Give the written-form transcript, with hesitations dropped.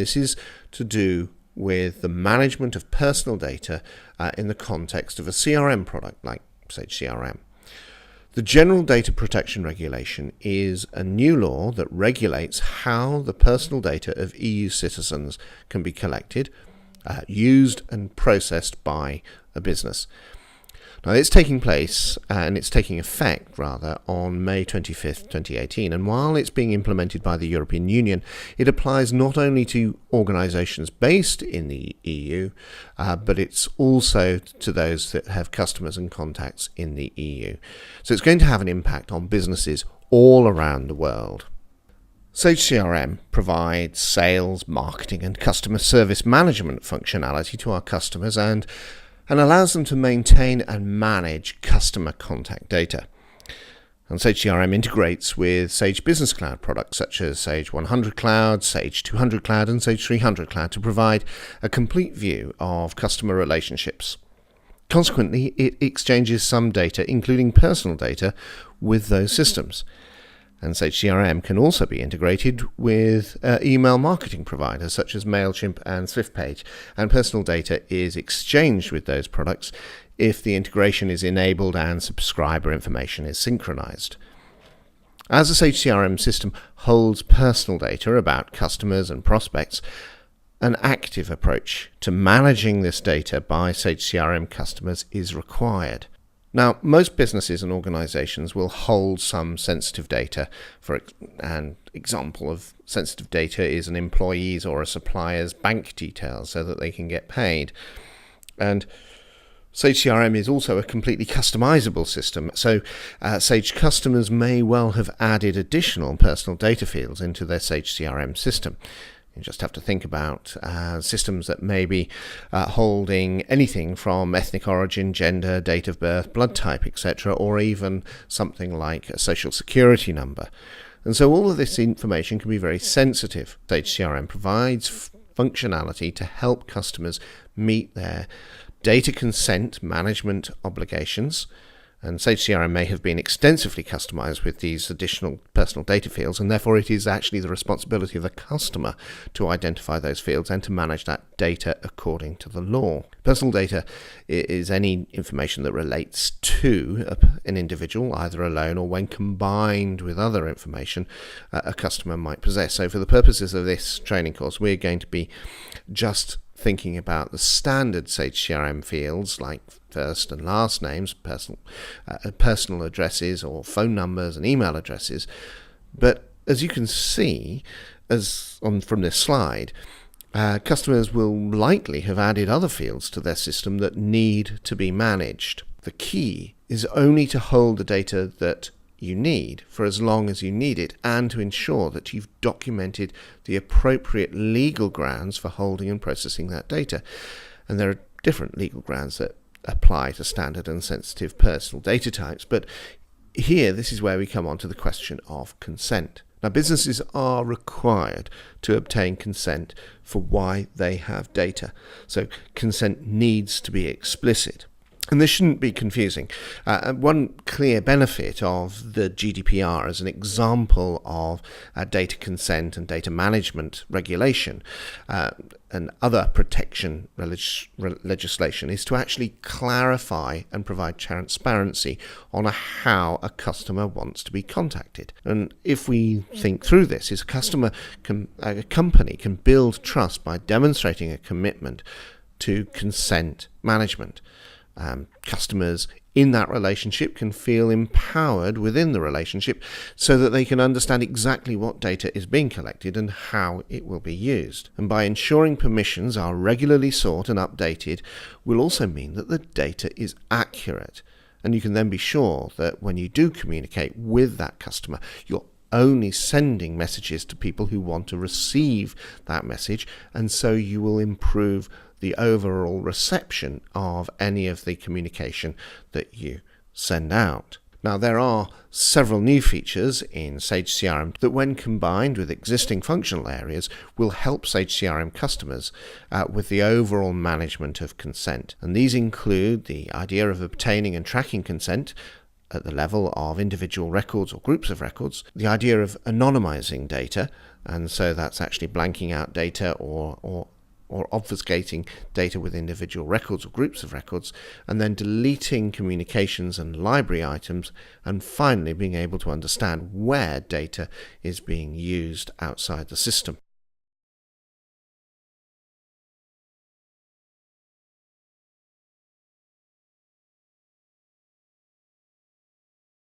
this is to do with the management of personal data in the context of a CRM product like Sage CRM. The General Data Protection Regulation is a new law that regulates how the personal data of EU citizens can be collected, used and processed by a business. Now, it's taking place, and it's taking effect, rather, on May 25th, 2018. And while it's being implemented by the European Union, it applies not only to organisations based in the EU, but it's also to those that have customers and contacts in the EU. So it's going to have an impact on businesses all around the world. Sage CRM provides sales, marketing, and customer service management functionality to our customers and allows them to maintain and manage customer contact data. And Sage CRM integrates with Sage Business Cloud products such as Sage 100 Cloud, Sage 200 Cloud, and Sage 300 Cloud to provide a complete view of customer relationships. Consequently, it exchanges some data, including personal data, with those systems. And Sage CRM can also be integrated with email marketing providers such as MailChimp and SwiftPage, and personal data is exchanged with those products if the integration is enabled and subscriber information is synchronized. As the Sage CRM system holds personal data about customers and prospects, an active approach to managing this data by Sage CRM customers is required. Now, most businesses and organizations will hold some sensitive data. For an example of sensitive data is an employee's or a supplier's bank details so that they can get paid. And Sage CRM is also a completely customizable system, so Sage customers may well have added additional personal data fields into their Sage CRM system. You just have to think about systems that may be holding anything from ethnic origin, gender, date of birth, blood type, etc., or even something like a social security number. And so all of this information can be very sensitive. Sage CRM provides functionality to help customers meet their data consent management obligations. And Sage CRM may have been extensively customized with these additional personal data fields, and therefore it is actually the responsibility of the customer to identify those fields and to manage that data according to the law. Personal data is any information that relates to an individual, either alone or when combined with other information a customer might possess. So for the purposes of this training course, we're going to be just thinking about the standard Sage CRM fields like first and last names, personal addresses or phone numbers and email addresses. But as you can see from this slide, customers will likely have added other fields to their system that need to be managed. The key is only to hold the data that you need for as long as you need it, and to ensure that you've documented the appropriate legal grounds for holding and processing that data. And there are different legal grounds that apply to standard and sensitive personal data types, but here this is where we come on to the question of consent. Now, businesses are required to obtain consent for why they have data, so consent needs to be explicit. And this shouldn't be confusing. One clear benefit of the GDPR as an example of data consent and data management regulation and other protection legislation is to actually clarify and provide transparency on how a customer wants to be contacted. And if we think through this, a company can build trust by demonstrating a commitment to consent management. Customers in that relationship can feel empowered within the relationship so that they can understand exactly what data is being collected and how it will be used. And by ensuring permissions are regularly sought and updated will also mean that the data is accurate. And you can then be sure that when you do communicate with that customer, you're only sending messages to people who want to receive that message, and so you will improve the overall reception of any of the communication that you send out. Now, there are several new features in Sage CRM that, when combined with existing functional areas, will help Sage CRM customers with the overall management of consent. And these include the idea of obtaining and tracking consent, at the level of individual records or groups of records, the idea of anonymizing data, and so that's actually blanking out data or obfuscating data with individual records or groups of records, and then deleting communications and library items, and finally being able to understand where data is being used outside the system.